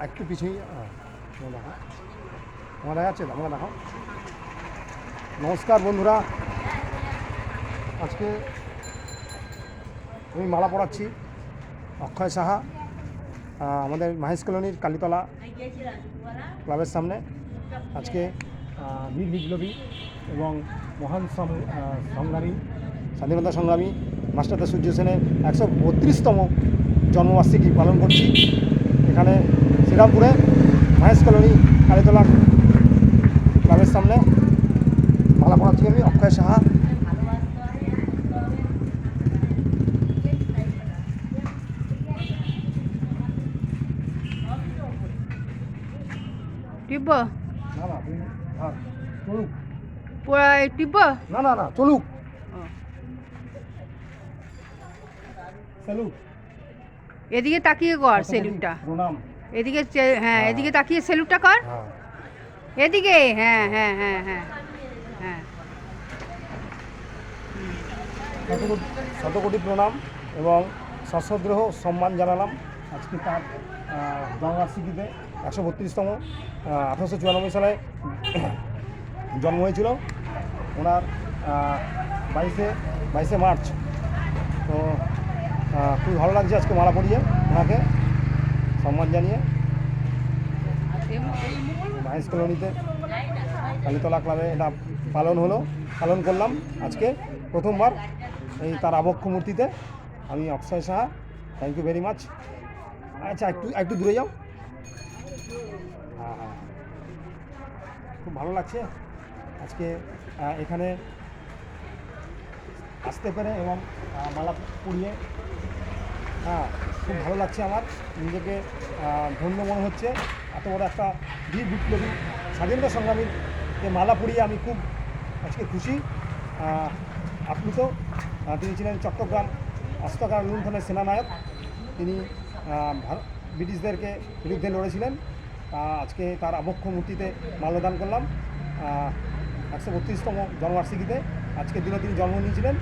একটু পিছিয়ে দেখো, তোমার দেখা যাচ্ছে, তোমরা দেখো। নমস্কার বন্ধুরা, আজকে আমি মালা পড়াচ্ছি অক্ষয় সাহা, আমাদের মহেশ কলোনির কালীতলা ক্লাবের সামনে। আজকে বীর বিপ্লবী এবং মহান সংগ্রামী, স্বাধীনতা সংগ্রামী মাস্টারদা সূর্য সেনের 132তম জন্মবার্ষিকী পালন করছি এখানে শ্রীরামপুরে মহেশ কলোনি কালীতলা ক্লাবের সামনে। মালা পড়াচ্ছি আমি অক্ষয় সাহা। টিপব না না চলুক, টিপব না না না চলুক, স্যালুট। এদিকে তাকিয়ে কর সেলুটটা, প্রণাম। এদিকে হ্যাঁ, এদিকে তাকিয়ে সেলুটটা কর, হ্যাঁ, এদিকে, হ্যাঁ হ্যাঁ হ্যাঁ হ্যাঁ হ্যাঁ। শতকোটি প্রণাম এবং সশ্রদ্ধ সম্মান জানালাম আজকে তার জন্মবার্ষিকীতে। 132তম, 1894 সালে জন্ম হয়েছিল ওনার 22শে মার্চ। তো খুব ভালো লাগছে আজকে মালা পরিয়ে ওনাকে সম্মান জানিয়ে মহেশ কলোনিতে কালীতলা ক্লাবে এটা পালন করলাম আজকে প্রথমবার এই তার আবক্ষ মূর্তিতে। আমি Akshay Saha, thank you very much. আচ্ছা একটু দূরে যাও। হ্যাঁ হ্যাঁ, খুব ভালো লাগছে আজকে এখানে আসতে পেরে এবং মালা পরিয়ে। হ্যাঁ, খুব ভালো লাগছে আমার, নিজেকে ধন্য মনে হচ্ছে। এত বড় একটা বীর বিপ্লবী স্বাধীনতা সংগ্রামীর মালা পরিয়ে আমি খুব আজকে খুশি, আপ্লুত। তিনি ছিলেন চট্টগ্রাম অস্ত্রকার লুণ্ঠনের সেনানায়ক। তিনি ব্রিটিশদেরকে বিরুদ্ধে লড়েছিলেন। আজকে তার আবক্ষ মূর্তিতে মাল্যদান করলাম 132তম জন্মবার্ষিকীতে। আজকের দিনে তিনি জন্ম নিয়েছিলেন।